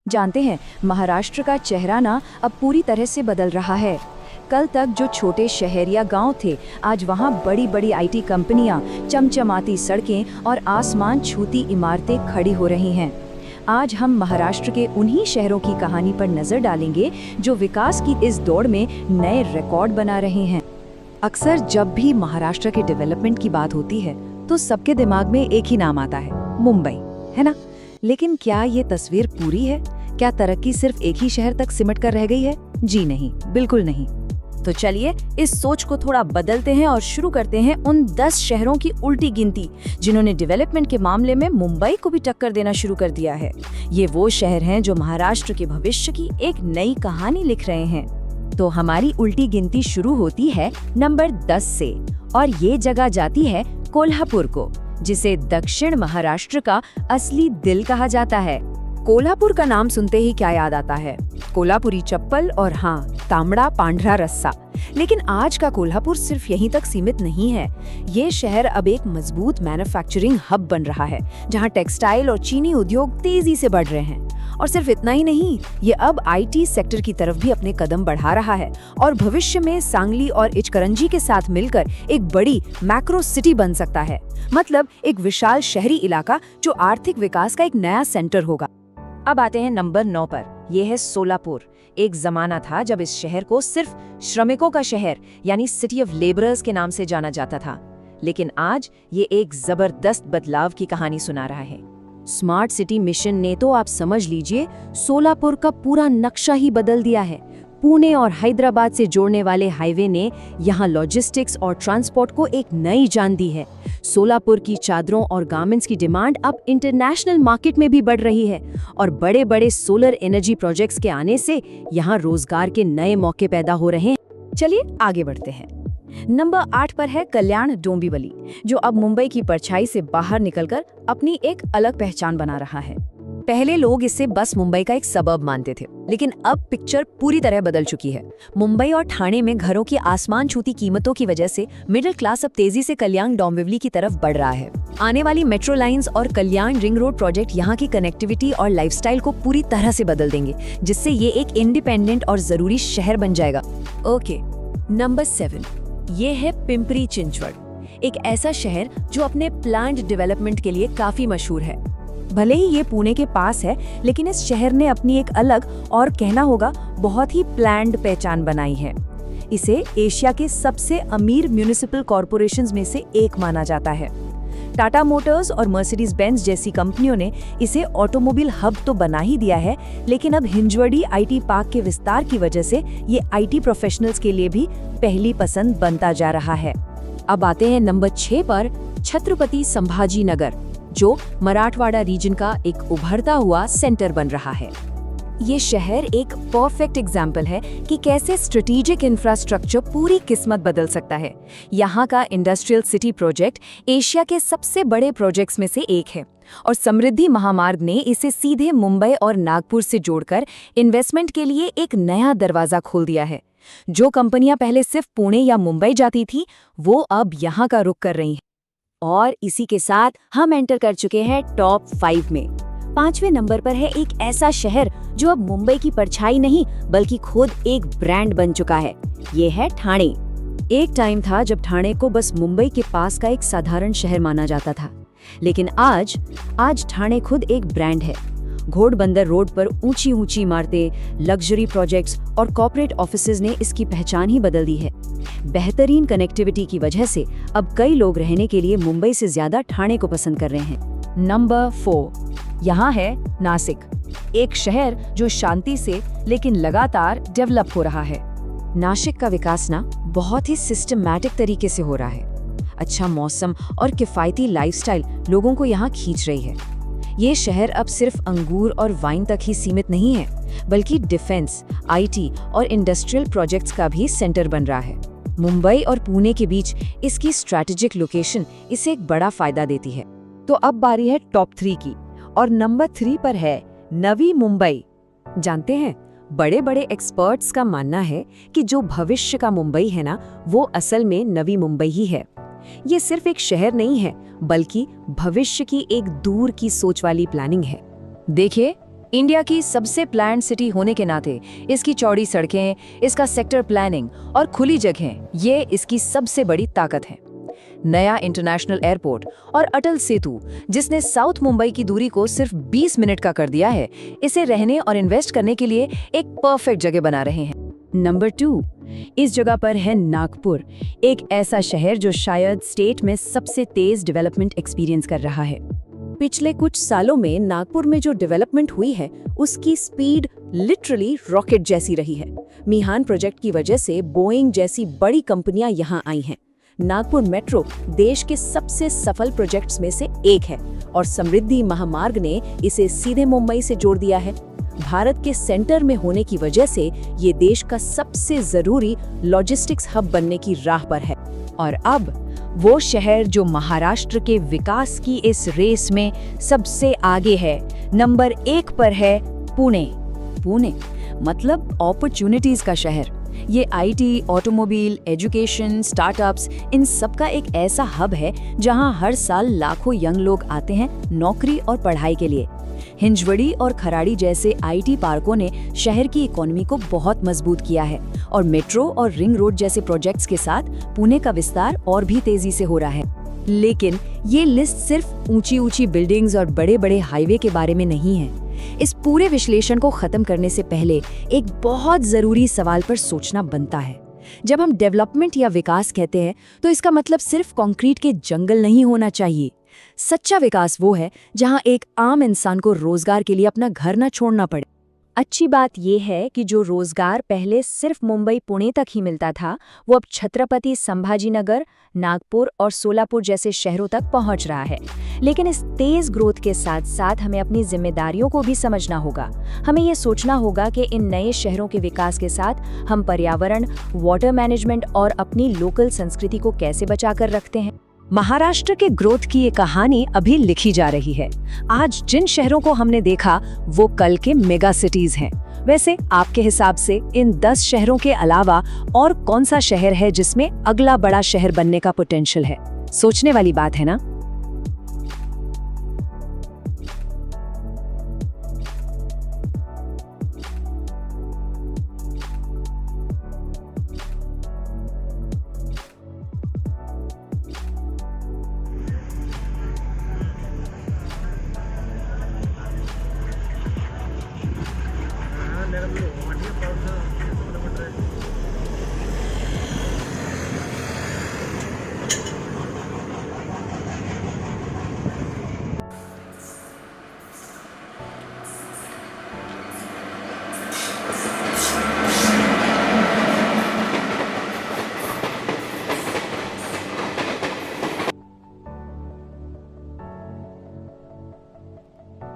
जानते हैं, महाराष्ट्र का चेहरा ना अब पूरी तरह से बदल रहा है। कल तक जो छोटे शहर या गांव थे, आज वहां बड़ी बड़ी आईटी कंपनियां, चमचमाती सड़कें और आसमान छूती इमारतें खड़ी हो रही हैं। आज हम महाराष्ट्र के उन्हीं शहरों की कहानी पर नजर डालेंगे जो विकास की इस दौड़ में नए रिकॉर्ड बना रहे हैं। अक्सर जब भी महाराष्ट्र के डेवलपमेंट की बात होती है तो सबके दिमाग में एक ही नाम आता है, मुंबई, है ना? लेकिन क्या ये तस्वीर पूरी है? क्या तरक्की सिर्फ एक ही शहर तक सिमट कर रह गई है? जी नहीं, बिल्कुल नहीं। तो चलिए इस सोच को थोड़ा बदलते हैं और शुरू करते हैं उन 10 शहरों की उल्टी गिनती जिन्होंने डेवलपमेंट के मामले में मुंबई को भी टक्कर देना शुरू कर दिया है। ये वो शहर हैं जो महाराष्ट्र के भविष्य की एक नई कहानी लिख रहे हैं। तो हमारी उल्टी गिनती शुरू होती है नंबर 10 से, और ये जगह जाती है कोल्हापुर को, जिसे दक्षिण महाराष्ट्र का असली दिल कहा जाता है। कोल्हापुर का नाम सुनते ही क्या याद आता है? कोल्हापुरी चप्पल और हाँ, तांबड़ा पांढरा रस्सा। लेकिन आज का कोल्हापुर सिर्फ यहीं तक सीमित नहीं है। ये शहर अब एक मजबूत मैन्युफैक्चरिंग हब बन रहा है, जहाँ टेक्सटाइल और चीनी उद्योग तेजी से बढ़ रहे हैं। और सिर्फ इतना ही नहीं, ये अब आईटी सेक्टर की तरफ भी अपने कदम बढ़ा रहा है और भविष्य में सांगली और इचकरंजी के साथ मिलकर एक बड़ी मैक्रो सिटी बन सकता है। मतलब एक विशाल शहरी इलाका जो आर्थिक विकास का एक नया सेंटर होगा। अब आते हैं नंबर 9 पर। यह है सोलापुर। एक जमाना था जब इस शहर को सिर्फ श्रमिकों का शहर यानी सिटी ऑफ लेबरर्स के नाम से जाना जाता था, लेकिन आज ये एक जबरदस्त बदलाव की कहानी सुना रहा है। स्मार्ट सिटी मिशन ने तो आप समझ लीजिए सोलापुर का पूरा नक्शा ही बदल दिया है। पुणे और हैदराबाद से जोड़ने वाले हाईवे ने यहाँ लॉजिस्टिक्स और ट्रांसपोर्ट को एक नई जान दी है। सोलापुर की चादरों और गारमेंट्स की डिमांड अब इंटरनेशनल मार्केट में भी बढ़ रही है और बड़े बड़े सोलर एनर्जी प्रोजेक्ट्स के आने से यहाँ रोजगार के नए मौके पैदा हो रहे हैं। चलिए आगे बढ़ते हैं। नंबर 8 पर है कल्याण डोंबिवली, जो अब मुंबई की परछाई से बाहर निकलकर अपनी एक अलग पहचान बना रहा है। पहले लोग इसे बस मुंबई का एक सबर्ब मानते थे, लेकिन अब पिक्चर पूरी तरह बदल चुकी है। मुंबई और ठाणे में घरों की आसमान छूती कीमतों की वजह से मिडिल क्लास अब तेजी से कल्याण डोंबिवली की तरफ बढ़ रहा है। आने वाली मेट्रो लाइंस और कल्याण रिंग रोड प्रोजेक्ट यहाँ की कनेक्टिविटी और लाइफस्टाइल को पूरी तरह से बदल देंगे, जिससे ये एक इंडिपेंडेंट और जरूरी शहर बन जाएगा। ओके, नंबर 7 ये है पिंपरी चिंचवड़, एक ऐसा शहर जो अपने प्लान्ड डेवलपमेंट के लिए काफी मशहूर है। भले ही ये पुणे के पास है, लेकिन इस शहर ने अपनी एक अलग और कहना होगा बहुत ही प्लान्ड पहचान बनाई है। इसे एशिया के सबसे अमीर म्युनिसिपल कॉरपोरेशंस में से एक माना जाता है। टाटा मोटर्स और मर्सिडीज बेंज जैसी कंपनियों ने इसे ऑटोमोबाइल हब तो बना ही दिया है, लेकिन अब हिंजवड़ी आईटी पार्क के विस्तार की वजह से ये आईटी प्रोफेशनल्स के लिए भी पहली पसंद बनता जा रहा है। अब आते हैं नंबर 6 पर, छत्रपति संभाजी नगर, जो मराठवाड़ा रीजन का एक उभरता हुआ सेंटर बन रहा है। ये शहर एक परफेक्ट एग्जाम्पल है कि कैसे स्ट्रेटेजिक इंफ्रास्ट्रक्चर पूरी किस्मत बदल सकता है। यहाँ का इंडस्ट्रियल सिटी प्रोजेक्ट एशिया के सबसे बड़े प्रोजेक्ट्स में से एक है और समृद्धि महामार्ग ने इसे सीधे मुंबई और नागपुर से जोड़कर इन्वेस्टमेंट के लिए एक नया दरवाजा खोल दिया है। जो कंपनियां पहले सिर्फ पुणे या मुंबई जाती थी, वो अब यहाँ का रुख कर रही हैं। और इसी के साथ हम एंटर कर चुके हैं टॉप 5 में। 5वें नंबर पर है एक ऐसा शहर जो अब मुंबई की परछाई नहीं बल्कि खुद एक ब्रांड बन चुका है। ये है ठाणे। एक टाइम था जब ठाणे को बस मुंबई के पास का एक साधारण शहर माना जाता था, लेकिन आज ठाणे खुद एक ब्रांड है। घोड़बंदर रोड पर ऊंची ऊंची इमारतें, लग्जरी प्रोजेक्ट्स और कॉर्पोरेट ऑफिसेज ने इसकी पहचान ही बदल दी है। बेहतरीन कनेक्टिविटी की वजह से अब कई लोग रहने के लिए मुंबई से ज्यादा ठाणे को पसंद कर रहे हैं। नंबर 4 यहाँ है नासिक, एक शहर जो शांति से लेकिन लगातार डेवलप हो रहा है। नासिक का विकास ना बहुत ही सिस्टमैटिक तरीके से हो रहा है। अच्छा मौसम और किफायती लाइफस्टाइल लोगों को यहाँ खींच रही है। ये शहर अब सिर्फ अंगूर और वाइन तक ही सीमित नहीं है, बल्कि डिफेंस, आईटी और इंडस्ट्रियल प्रोजेक्ट्स का भी सेंटर बन रहा है। मुंबई और पुणे के बीच इसकी स्ट्रैटेजिक लोकेशन इसे एक बड़ा फायदा देती है। तो अब बारी है टॉप 3 की, और नंबर 3 पर है नवी मुंबई। जानते हैं, बड़े बड़े एक्सपर्ट्स का मानना है कि जो भविष्य का मुंबई है ना, वो असल में नवी मुंबई ही है। ये सिर्फ एक शहर नहीं है, बल्कि भविष्य की एक दूर की सोच वाली प्लानिंग है। देखिए, इंडिया की सबसे प्लान्ड सिटी होने के नाते इसकी चौड़ी सड़कें, इसका सेक्टर प्लानिंग और खुली जगहें, ये इसकी सबसे बड़ी ताकत है। नया इंटरनेशनल एयरपोर्ट और अटल सेतु, जिसने साउथ मुंबई की दूरी को सिर्फ 20 मिनट का कर दिया है, इसे रहने और इन्वेस्ट करने के लिए एक परफेक्ट जगह बना रहे हैं। नंबर 2, इस जगह पर है नागपुर, एक ऐसा शहर जो शायद स्टेट में सबसे तेज डेवलपमेंट एक्सपीरियंस कर रहा है। पिछले कुछ सालों में नागपुर में जो डेवलपमेंट हुई है, उसकी स्पीड लिटरली रॉकेट जैसी रही है। मिहान प्रोजेक्ट की वजह से बोइंग जैसी बड़ी कंपनियां यहां आई हैं। नागपुर मेट्रो देश के सबसे सफल प्रोजेक्ट्स में से एक है और समृद्धि महामार्ग ने इसे सीधे मुंबई से जोड़ दिया है। भारत के सेंटर में होने की वजह से ये देश का सबसे जरूरी लॉजिस्टिक्स हब बनने की राह पर है। और अब वो शहर जो महाराष्ट्र के विकास की इस रेस में सबसे आगे है, नंबर 1 पर है पुणे। पुणे मतलब अपॉर्चुनिटीज का शहर। ये आईटी, ऑटोमोबाइल, एजुकेशन, स्टार्टअप्स, इन सब का एक ऐसा हब है जहां हर साल लाखों यंग लोग आते हैं नौकरी और पढ़ाई के लिए। हिंजवड़ी और खराड़ी जैसे आईटी पार्कों ने शहर की इकोनॉमी को बहुत मजबूत किया है और मेट्रो और रिंग रोड जैसे प्रोजेक्ट्स के साथ पुणे का विस्तार और भी तेजी से हो रहा है। लेकिन ये लिस्ट सिर्फ ऊंची ऊंची बिल्डिंग्स और बड़े बड़े हाईवे के बारे में नहीं है। इस पूरे विश्लेषण को खत्म करने से पहले एक बहुत जरूरी सवाल पर सोचना बनता है। जब हम डेवलपमेंट या विकास कहते हैं तो इसका मतलब सिर्फ कंक्रीट के जंगल नहीं होना चाहिए। सच्चा विकास वो है जहां एक आम इंसान को रोजगार के लिए अपना घर न छोड़ना पड़े। अच्छी बात यह है कि जो रोजगार पहले सिर्फ मुंबई पुणे तक ही मिलता था, वो अब छत्रपति संभाजीनगर, नागपुर और सोलापुर जैसे शहरों तक पहुंच रहा है। लेकिन इस तेज ग्रोथ के साथ साथ हमें अपनी जिम्मेदारियों को भी समझना होगा। हमें ये सोचना होगा कि इन नए शहरों के विकास के साथ हम पर्यावरण, वाटर मैनेजमेंट और अपनी लोकल संस्कृति को कैसे बचाकर रखते हैं। महाराष्ट्र के ग्रोथ की ये कहानी अभी लिखी जा रही है। आज जिन शहरों को हमने देखा वो कल के मेगा सिटीज हैं। वैसे आपके हिसाब से इन 10 शहरों के अलावा और कौन सा शहर है जिसमें अगला बड़ा शहर बनने का पोटेंशियल है? सोचने वाली बात है ना। नेरळ वंडी पाऊस